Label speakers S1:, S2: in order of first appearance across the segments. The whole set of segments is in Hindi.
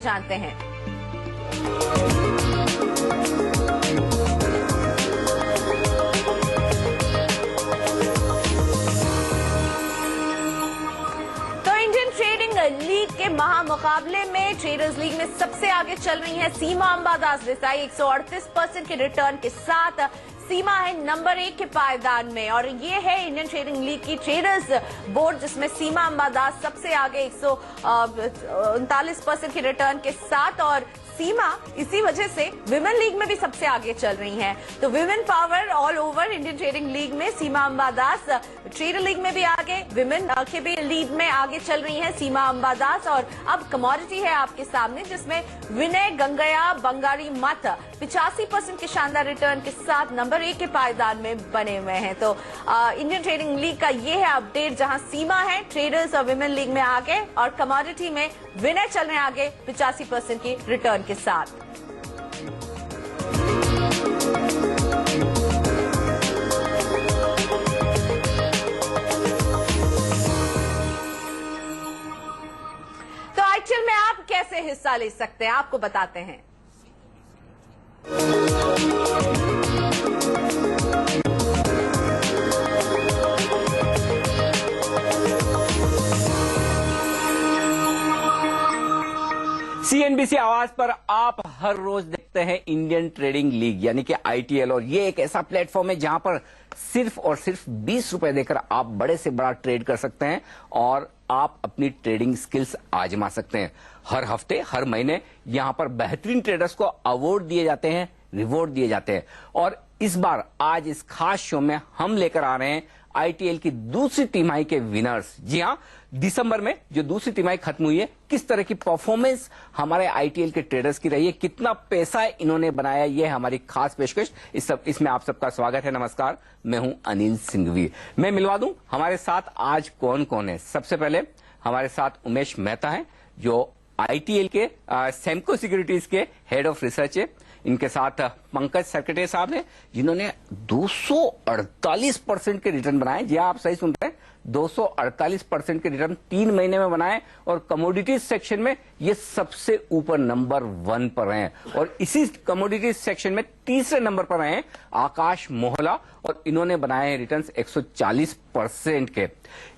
S1: जानते हैं। लीग के महामुकाबले में ट्रेडर्स लीग में सबसे आगे चल रही है सीमा अंबादास देसाई 138% के रिटर्न के साथ। सीमा है नंबर 1 के पायदान में और ये है इंडियन ट्रेडिंग लीग की ट्रेडर्स बोर्ड, जिसमें सीमा अंबादास सबसे आगे 139% के रिटर्न के साथ। और सीमा इसी वजह से विमेन लीग में भी सबसे आगे चल रही हैं। तो women power all over Indian trading league में सीमा अंबादास, ट्रेडर लीग में भी आगे, विमेन के भी लीग में आगे चल रही हैं सीमा अंबादास। और अब कमोडिटी है आपके सामने, जिसमें विनय गंगया बंगारी मत 85% के शानदार रिटर्न के साथ नंबर 1 के पायदान में बने हुए हैं। तो इंडियन ट्रेडिंग लीग का ये है अपडेट, जहां सीमा है ट्रेडर्स और विमेन लीग में आगे और कमोडिटी में विनय चल रहे हैं आगे 85% की रिटर्न के साथ। तो आईटीएल में आप कैसे हिस्सा ले सकते हैं, आपको बताते हैं।
S2: सीएनबीसी आवाज पर आप हर रोज देखते हैं इंडियन ट्रेडिंग लीग यानी कि आईटीएल, और ये एक ऐसा प्लेटफॉर्म है जहां पर सिर्फ और सिर्फ 20 रुपए देकर आप बड़े से बड़ा ट्रेड कर सकते हैं और आप अपनी ट्रेडिंग स्किल्स आजमा सकते हैं। हर हफ्ते हर महीने यहां पर बेहतरीन ट्रेडर्स को अवार्ड दिए जाते हैं, रिवॉर्ड दिए जाते हैं। और इस बार आज इस खास शो में हम लेकर आ रहे हैं आईटीएल की दूसरी तिमाही के विनर्स। जी हां, दिसंबर में जो दूसरी तिमाही खत्म हुई है, किस तरह की परफॉर्मेंस हमारे आईटीएल के ट्रेडर्स की रही है, कितना पैसा इन्होंने बनाया, ये हमारी खास पेशकश। इसमें आप सबका स्वागत है। नमस्कार, मैं हूं अनिल सिंघवी। मैं मिलवा दूं हमारे साथ आज कौन कौन है। सबसे पहले हमारे साथ उमेश मेहता हैं, जो आईटीएल के सेमको सिक्योरिटीज के हेड ऑफ रिसर्च है। इनके साथ पंकज सरकटे साहब हैं, जिन्होंने 248% के रिटर्न बनाए। जी आप सही सुन रहे हैं, 248% के रिटर्न 3 महीने में बनाए और कमोडिटीज सेक्शन में ये सबसे ऊपर नंबर 1 पर हैं। और इसी कमोडिटीज सेक्शन में तीसरे नंबर पर हैं आकाश मोहला, और इन्होंने बनाए हैं रिटर्न 140% के।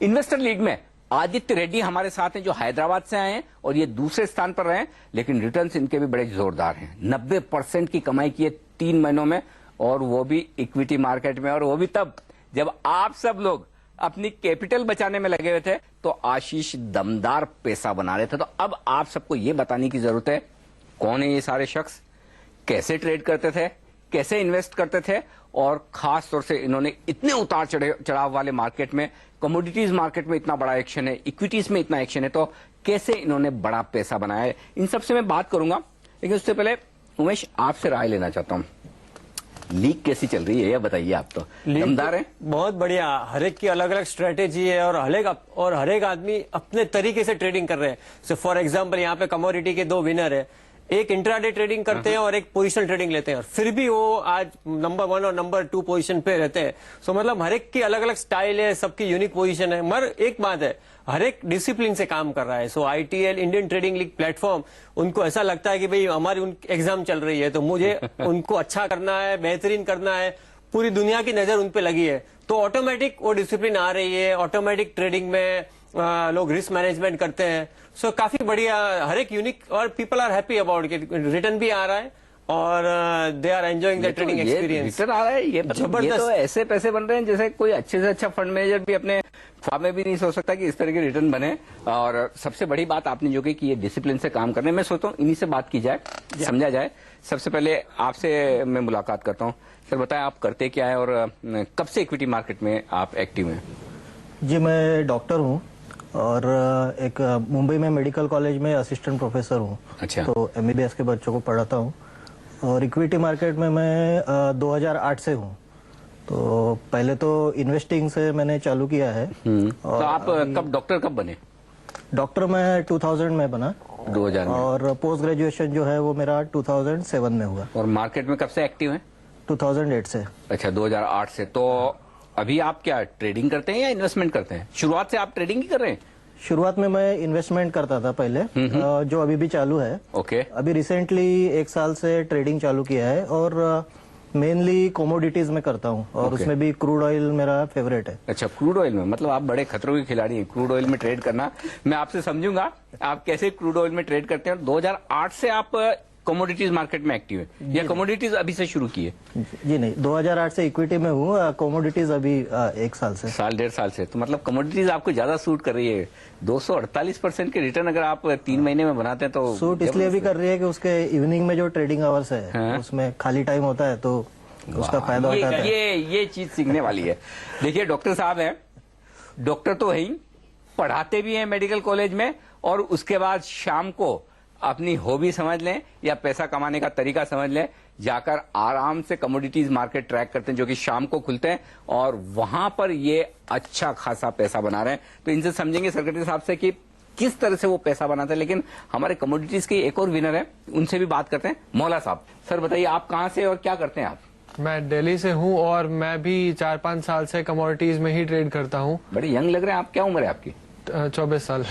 S2: इन्वेस्टर लीग में आदित्य रेड्डी हमारे साथ हैं, जो हैदराबाद से आए हैं और ये दूसरे स्थान पर रहे हैं, लेकिन रिटर्न्स इनके भी बड़े जोरदार हैं। 90% की कमाई की है 3 महीनों में, और वो भी इक्विटी मार्केट में, और वो भी तब जब आप सब लोग अपनी कैपिटल बचाने में लगे हुए थे, तो आशीष दमदार पैसा बना रहे थे। तो अब आप सबको ये बताने की जरूरत है, कौन है ये सारे शख्स, कैसे ट्रेड करते थे, कैसे इन्वेस्ट करते थे, और खास तौर से इन्होंने इतने उतार चढ़ाव वाले मार्केट में, कमोडिटीज मार्केट में इतना बड़ा एक्शन है, इक्विटीज में इतना एक्शन है, तो कैसे इन्होंने बड़ा पैसा बनाया है, इन सब से मैं बात करूंगा। लेकिन उससे पहले उमेश, आपसे राय लेना चाहता हूं, लीग कैसी चल रही है, ये बताइए। आप तो दमदार हैं।
S3: बहुत बढ़िया, हर एक की अलग अलग स्ट्रेटेजी है और हर एक आदमी अपने तरीके से ट्रेडिंग कर रहे हैं। सो फॉर एग्जांपल यहाँ पे कमोडिटी के 2 विनर है, एक इंट्राडे ट्रेडिंग करते हैं और एक पोजीशनल ट्रेडिंग लेते हैं, और फिर भी वो आज नंबर 1 और नंबर 2 पोजीशन पे रहते हैं। सो मतलब हर एक की अलग अलग स्टाइल है, सबकी यूनिक पोजीशन है, मगर एक बात है, हर एक डिसिप्लिन से काम कर रहा है। So ITL Indian trading league platform, उनको ऐसा लगता है कि भाई हमारी एग्जाम चल रही है, तो मुझे उनको अच्छा करना है, बेहतरीन करना है, पूरी दुनिया की नजर उन पे लगी है, तो ऑटोमेटिक वो डिसिप्लिन आ रही है। ऑटोमेटिक ट्रेडिंग में लोग रिस्क मैनेजमेंट करते हैं। सो काफी बढ़िया, हर एक यूनिक, और people are happy about it. Return भी आ रहा है और they are enjoying the trading experience.
S2: Return आ रहा है, ये तो ऐसे पैसे बन रहे हैं जैसे कोई अच्छे से अच्छा फंड मैनेजर भी अपने ख्वाब में भी नहीं सोच सकता कि इस तरह के रिटर्न बने। और सबसे बड़ी बात आपने जो की कि ये डिसिप्लिन से काम करने, मैं सोचता हूँ इन्हीं से बात की जाए, समझा जाए। सबसे पहले आपसे मैं मुलाकात करता हूँ। सर बताएं, आप करते क्या है और कब से इक्विटी मार्केट में आप एक्टिव हैं?
S4: जी, मैं डॉक्टर हूँ और एक मुंबई में मेडिकल कॉलेज में असिस्टेंट प्रोफेसर हूँ।
S2: अच्छा।
S4: तो एमबीबीएस के बच्चों को पढ़ाता हूँ, और इक्विटी मार्केट में मैं 2008 से हूँ। तो पहले तो इन्वेस्टिंग से मैंने चालू किया है।
S2: तो आप कब डॉक्टर कब बने?
S4: डॉक्टर मैं 2000 में बना,
S2: 2000 में।
S4: और पोस्ट ग्रेजुएशन जो है वो मेरा 2007 में हुआ।
S2: और मार्केट में कब से एक्टिव हैं?
S4: 2008 से।
S2: अच्छा, 2008 से। तो अभी आप क्या ट्रेडिंग करते हैं या इन्वेस्टमेंट करते हैं? शुरुआत से आप ट्रेडिंग ही कर रहे हैं?
S4: शुरुआत में मैं इन्वेस्टमेंट करता था पहले, जो अभी भी चालू है।
S2: ओके।
S4: अभी रिसेंटली 1 साल से ट्रेडिंग चालू किया है और मेनली कमोडिटीज में करता हूँ और उसमें भी क्रूड ऑयल मेरा फेवरेट है।
S2: अच्छा, क्रूड ऑयल में, मतलब आप बड़े खतरों के खिलाड़ी हैं क्रूड ऑयल में ट्रेड करना। मैं आपसे समझूंगा आप कैसे क्रूड ऑयल में ट्रेड करते हैं। 2008 से आप कमोडिटीज मार्केट में एक्टिव है या कमोडिटीज अभी से शुरू की है?
S4: जी नहीं, 2008 से इक्विटी में हूँ, कमोडिटीज अभी 1 साल से।
S2: साल 1.5 साल से। तो मतलब कमोडिटीज आपको ज्यादा सूट कर रही है। 248% के रिटर्न अगर आप 3 महीने में बनाते हैं तो
S4: सूट इसलिए भी कर रही है कि उसके इवनिंग में जो ट्रेडिंग आवर्स है उसमें खाली टाइम होता है तो उसका फायदा उठाता है।
S2: ये चीज सीखने वाली है। देखिए डॉक्टर साहब हैं, डॉक्टर तो है ही, पढ़ाते भी हैं मेडिकल कॉलेज में, और उसके बाद शाम को अपनी हॉबी समझ लें या पैसा कमाने का तरीका समझ लें, जाकर आराम से कमोडिटीज मार्केट ट्रैक करते हैं जो कि शाम को खुलते हैं, और वहां पर ये अच्छा खासा पैसा बना रहे हैं। तो इनसे समझेंगे सेक्रेटरी साहब से कि किस तरह से वो पैसा बनाते हैं। लेकिन हमारे कमोडिटीज के एक और विनर है, उनसे भी बात करते हैं। मौला साहब, सर बताइए आप कहां से और क्या करते हैं आप?
S5: मैं दिल्ली से हूँ और मैं भी 4-5 साल से कमोडिटीज में ही ट्रेड करता हूँ।
S2: बड़े यंग लग रहे हैं आप, क्या उम्र है आपकी?
S5: 24 साल।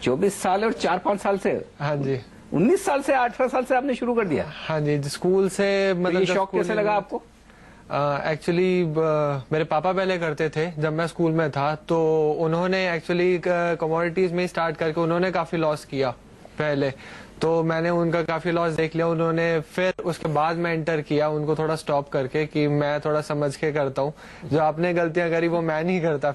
S2: 24 साल और 4-5 साल से?
S5: हाँ जी।
S2: 19 साल से 18 साल से आपने शुरू कर दिया?
S5: हाँ जी, स्कूल से मतलब।
S2: ये शौक कैसे लगा आपको?
S5: एक्चुअली मेरे पापा पहले करते थे जब मैं स्कूल में था, तो उन्होंने एक्चुअली कमोडिटीज में स्टार्ट करके उन्होंने काफी लॉस किया पहले, तो मैंने उनका काफी लॉस देख लिया। उन्होंने फिर उसके बाद मैं एंटर किया उनको थोड़ा स्टॉप करके कि मैं थोड़ा समझ के करता हूँ, जो आपने गलतियां करी वो मैं नहीं करता।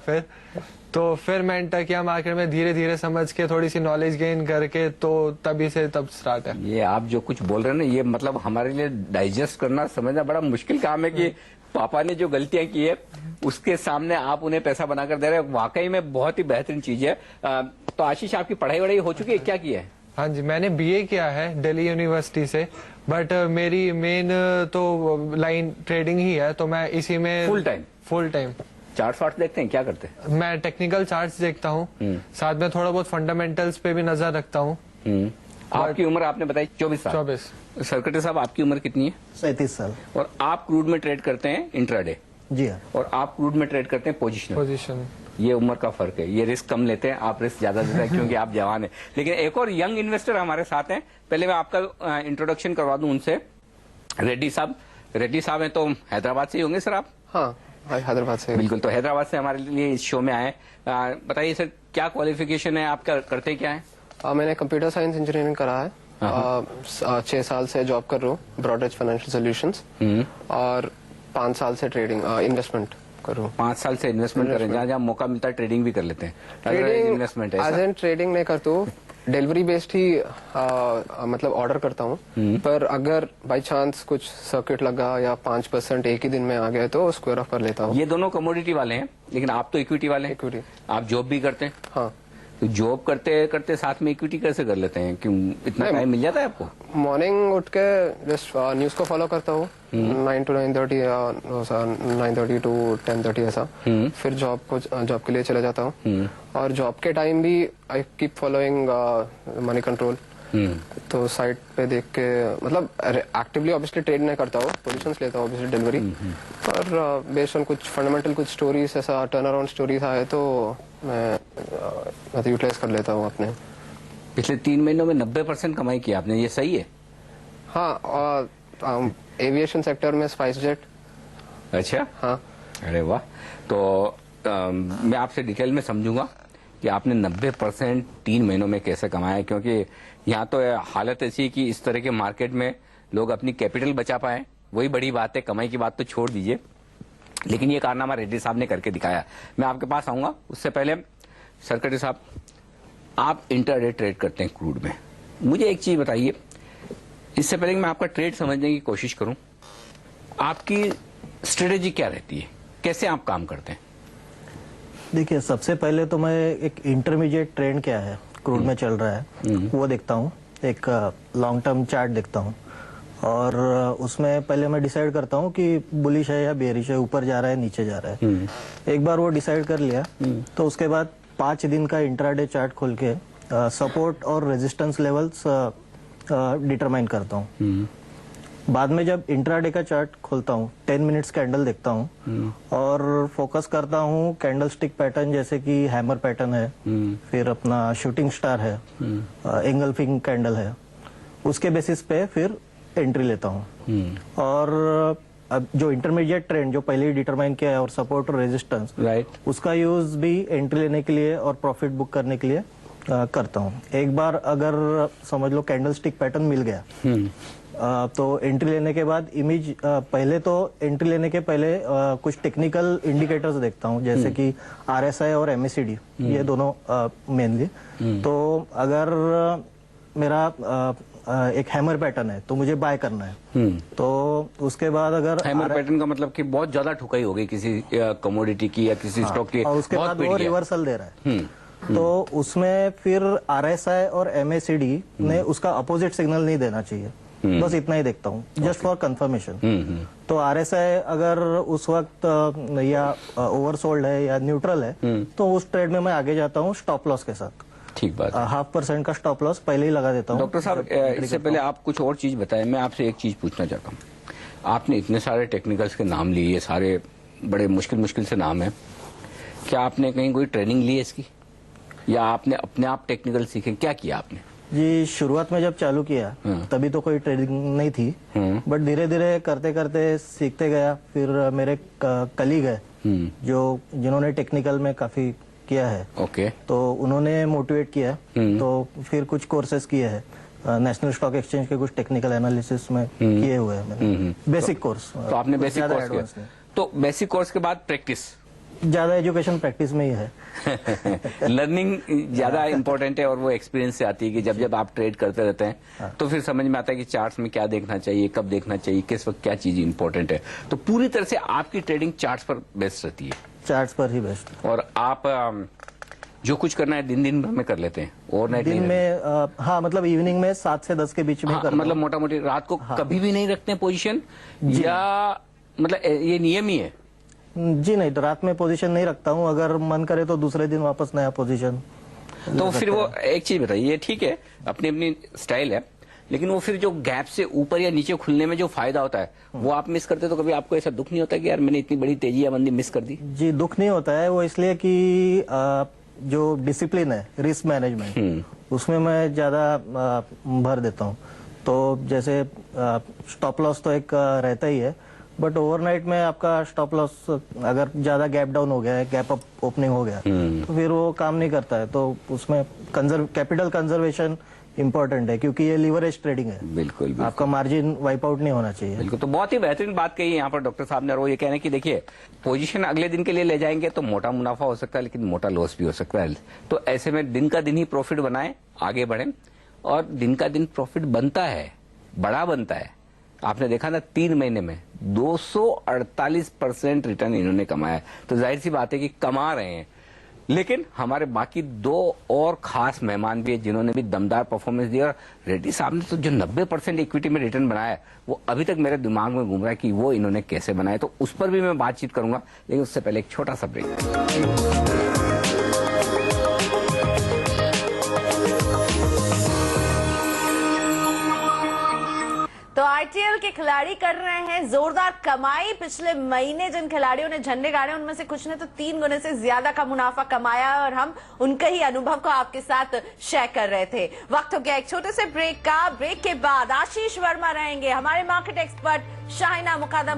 S5: फिर मैं एंटर किया मार्केट में, धीरे धीरे समझ के थोड़ी सी नॉलेज गेन करके, तो तब स्टार्ट है।
S2: ये आप जो कुछ बोल रहे हैं ना, ये मतलब हमारे लिए डाइजेस्ट करना समझना बड़ा मुश्किल काम है कि पापा ने जो गलतियां की है उसके सामने आप उन्हें पैसा बनाकर दे रहे हैं। वाकई में बहुत ही बेहतरीन चीज है। तो आशीष, आपकी पढ़ाई वढ़ाई हो चुकी है, क्या किया है?
S5: हाँ जी, मैंने बीए किया है दिल्ली यूनिवर्सिटी से, बट मेरी मेन तो लाइन ट्रेडिंग ही है, तो मैं इसी में फुल टाइम
S2: चार्ट्स वार्ट्स देखते हैं, क्या करते हैं?
S5: मैं टेक्निकल चार्ट्स देखता हूँ, साथ में थोड़ा बहुत फंडामेंटल्स पे भी नजर रखता हूँ।
S2: आपकी उम्र आपने बताई 24 साल।
S5: 24।
S2: सेक्रेटरी साहब, आपकी उम्र कितनी है?
S4: 37 साल।
S2: और आप क्रूड में ट्रेड करते हैं इंट्राडे?
S4: जी हाँ।
S2: और आप क्रूड में ट्रेड करते हैं पोजीशन। ये उम्र का फर्क है, ये रिस्क कम लेते हैं, आप रिस्क ज्यादा लेते हैं क्योंकि आप जवान हैं। लेकिन एक और यंग इन्वेस्टर हमारे साथ हैं, पहले मैं आपका इंट्रोडक्शन करवा दूं उनसे। रेड्डी साहब हैं तो हैदराबाद से ही होंगे सर आप?
S6: हाँ, हैदराबाद से।
S2: बिल्कुल, तो हैदराबाद से हमारे लिए इस शो में आए। बताइए सर, क्या क्वालिफिकेशन है आपका, करते क्या है?
S6: मैंने कंप्यूटर साइंस इंजीनियरिंग करा है। 6 साल से जॉब कर रहा हूँ ब्रॉडएज फाइनेंशियल सॉल्यूशंस, और 5 साल से ट्रेडिंग इन्वेस्टमेंट कर रहा हूँ। 5
S2: साल से इन्वेस्टमेंट कर रहे हैं, जहाँ मौका मिलता है ट्रेडिंग भी कर लेते हैं।
S6: इन्वेस्टमेंट ट्रेडिंग नहीं करता हूँ, डिलीवरी बेस्ड ही मतलब ऑर्डर करता हूँ। पर अगर बाय चांस कुछ सर्किट लगा या 5% एक ही दिन में आ गया तो स्क्वायर ऑफ कर लेता हूँ।
S2: ये दोनों कमोडिटी वाले हैं, लेकिन आप तो इक्विटी वाले हैं।
S6: इक्विटी।
S2: आप जॉब भी करते हैं?
S6: हाँ।
S2: तो जॉब करते करते साथ में इक्विटी कैसे कर लेते हैं? क्यों इतना टाइम मिल जाता है आपको?
S6: मॉर्निंग उठ के जस्ट न्यूज को फॉलो करता हूँ 9 to 9:30 या 9:30 to 10:30 ऐसा। फिर जॉब के लिए चला जाता हूँ, और जॉब के टाइम भी I keep following money control. तो साइट पे देख के, मतलब एक्टिवली ऑब्वियसली ट्रेड नहीं करता हूँ, पोजीशंस लेता हूँ ऑब्वियसली डिलीवरी, पर बेस्ड ऑन कुछ फंडामेंटल कुछ स्टोरीज ऐसा टर्न अराउंड स्टोरीज आए तो मैं यूटिलाइज कर लेता हूँ अपने।
S2: पिछले 3 महीनों में 90% कमाई की आपने, ये सही है?
S6: हाँ, और एविएशन सेक्टर में स्पाइस जेट।
S2: अच्छा,
S6: हाँ।
S2: अरे वाह। तो मैं आपसे डिटेल में समझूंगा कि आपने 90% 3 महीनों में कैसे कमाया, क्योंकि यहाँ तो हालत ऐसी कि इस तरह के मार्केट में लोग अपनी कैपिटल बचा पाए, वही बड़ी बात है। कमाई की बात तो छोड़ दीजिए, लेकिन ये कारनामा रेड्डी साहब ने करके दिखाया। मैं आपके पास आऊंगा, उससे पहले सेक्रेटरी साहब, आप इंटरडे ट्रेड करते हैं क्रूड में, मुझे एक चीज बताइए, इससे पहले कि मैं आपका ट्रेड समझने की कोशिश करूं, आपकी स्ट्रेटेजी क्या रहती है, कैसे आप काम करते हैं?
S4: देखिए, सबसे पहले तो मैं एक इंटरमीडिएट ट्रेंड क्या है क्रूड में चल रहा है वो देखता हूँ, एक लॉन्ग टर्म चार्ट देखता हूँ, और उसमें पहले मैं डिसाइड करता हूँ कि बुलिश है या बेरिश है, ऊपर जा रहा है नीचे जा रहा है। एक बार वो डिसाइड कर लिया तो उसके बाद 5 दिन का इंट्राडे चार्ट खोल के सपोर्ट और रेजिस्टेंस लेवल्स डिटरमाइन करता हूँ। बाद में जब इंट्राडे का चार्ट खोलता हूँ 10 मिनट्स कैंडल देखता हूँ और फोकस करता हूँ कैंडल स्टिक पैटर्न, जैसे कि हैमर पैटर्न है, फिर अपना शूटिंग स्टार है, एंगल्फिंग कैंडल है, उसके बेसिस पे फिर एंट्री लेता हूँ। और अब जो इंटरमीडिएट ट्रेंड जो पहले ही डिटरमाइन किया है और सपोर्ट और रेजिस्टेंस, उसका यूज भी एंट्री लेने के लिए और प्रॉफिट बुक करने के लिए करता हूँ। एक बार अगर समझ लो कैंडल स्टिक पैटर्न मिल गया तो एंट्री लेने के बाद इमेज, पहले तो एंट्री लेने के पहले कुछ टेक्निकल इंडिकेटर्स देखता हूँ, जैसे कि RSI और MACD, ये दोनों मेनली। तो अगर मेरा एक हैमर पैटर्न है तो मुझे बाय करना है। तो उसके बाद अगर
S2: हैमर पैटर्न का मतलब कि बहुत ज्यादा ठुकाई हो गई किसी कमोडिटी की या किसी स्टॉक की,
S4: और उसके बाद वो रिवर्सल दे रहा है, तो उसमें फिर RSI और MACD ने उसका अपोजिट सिग्नल नहीं देना चाहिए। बस इतना ही देखता हूँ, जस्ट फॉर कंफर्मेशन। तो RSI अगर उस वक्त या ओवरसोल्ड है या न्यूट्रल है तो उस ट्रेड में मैं आगे जाता हूँ स्टॉप लॉस के साथ।
S2: ठीक बात।
S4: 0.5% का स्टॉप लॉस पहले ही लगा देता हूँ।
S2: डॉक्टर साहब, इससे पहले आप कुछ और चीज बताएं, मैं आपसे एक चीज पूछना चाहता हूँ। आपने इतने सारे टेक्निकल्स के नाम लिए, सारे बड़े मुश्किल से नाम है, क्या आपने कहीं कोई ट्रेनिंग ली है इसकी, या आपने अपने आप टेक्निकल सीखे, क्या किया आपने?
S4: जी, शुरुआत में जब चालू किया तभी तो कोई ट्रेनिंग नहीं थी, बट धीरे धीरे करते करते सीखते गया। फिर मेरे कलीग है जिन्होंने टेक्निकल में काफी किया है, तो उन्होंने मोटिवेट किया, तो फिर कुछ कोर्सेज किए हैं। नेशनल स्टॉक एक्सचेंज के कुछ टेक्निकल एनालिसिस में किए हुए हैं मैंने, बेसिक कोर्स।
S2: तो आपने बेसिक कोर्स किया, तो बेसिक कोर्स के बाद प्रैक्टिस,
S4: ज्यादा एजुकेशन प्रैक्टिस में ही है।
S2: लर्निंग ज्यादा इंपॉर्टेंट है और वो एक्सपीरियंस से आती है कि जब जब आप ट्रेड करते रहते हैं तो फिर समझ में आता है कि चार्ट्स में क्या देखना चाहिए, कब देखना चाहिए, किस वक्त क्या चीज इंपॉर्टेंट है। तो पूरी तरह से आपकी ट्रेडिंग चार्ट्स पर बेस्ट रहती है?
S4: चार्ट्स पर ही बेस्ट।
S2: और आप जो कुछ करना है दिन भर में कर लेते हैं, ओवरनाइट
S4: दिन में? हाँ, मतलब इवनिंग में 7 से 10 के बीच में।
S2: मतलब मोटा मोटी रात को कभी भी नहीं रखते पोजीशन, या मतलब ये नियम ही है?
S4: जी नहीं, तो रात में पोजीशन नहीं रखता हूँ। अगर मन करे तो दूसरे दिन वापस नया पोजीशन।
S2: तो फिर वो एक चीज बताइए, ये ठीक है, अपनी अपनी स्टाइल है, लेकिन वो फिर जो गैप से ऊपर या नीचे खुलने में जो फायदा होता है वो आप मिस करते, तो कभी आपको ऐसा दुख नहीं होता कि यार मैंने इतनी बड़ी तेजी या मंदी मिस कर दी?
S4: जी, दुख नहीं होता है। वो इसलिए कि जो डिसिप्लिन है, रिस्क मैनेजमेंट, उसमें मैं ज्यादा भर देता हूँ। तो जैसे स्टॉप लॉस तो एक रहता ही है, बट ओवरनाइट में आपका स्टॉप लॉस अगर ज्यादा गैप डाउन हो गया है, गैप अप ओपनिंग हो गया, तो फिर वो काम नहीं करता है। तो उसमें कैपिटल कंजर्वेशन इंपॉर्टेंट है, क्योंकि ये लीवरेज ट्रेडिंग है।
S2: बिल्कुल।
S4: आपका मार्जिन वाइप आउट नहीं होना चाहिए।
S2: बिल्कुल। तो बहुत ही बेहतरीन बात कही यहाँ पर डॉक्टर साहब ने, और वो ये कहना है कि देखिए, पोजीशन अगले दिन के लिए ले जाएंगे तो मोटा मुनाफा हो सकता है, लेकिन मोटा लॉस भी हो सकता है। तो ऐसे में दिन का दिन ही प्रॉफिट बनाए, आगे बढ़े, और दिन का दिन प्रॉफिट बनता है, बड़ा बनता है। आपने देखा ना, 3 महीने में 248% रिटर्न इन्होंने कमाया है। तो जाहिर सी बात है कि कमा रहे हैं। लेकिन हमारे बाकी 2 और खास मेहमान भी है जिन्होंने भी दमदार परफॉर्मेंस दिया। और रेड्डी साहब ने तो जो 90% इक्विटी में रिटर्न बनाया है, वो अभी तक मेरे दिमाग में घूम रहा है कि वो इन्होंने कैसे बनाया। तो उस पर भी मैं बातचीत करूंगा, लेकिन उससे पहले एक छोटा सा ब्रेक।
S1: तो ITL के खिलाड़ी कर रहे हैं जोरदार कमाई। पिछले महीने जिन खिलाड़ियों ने झंडे गाड़े, उनमें से कुछ ने तो 3 गुने से ज्यादा का मुनाफा कमाया, और हम उनके ही अनुभव को आपके साथ शेयर कर रहे थे। वक्त हो गया एक छोटे से ब्रेक का। ब्रेक के बाद आशीष वर्मा रहेंगे, हमारे मार्केट एक्सपर्ट शाहिना मुकादम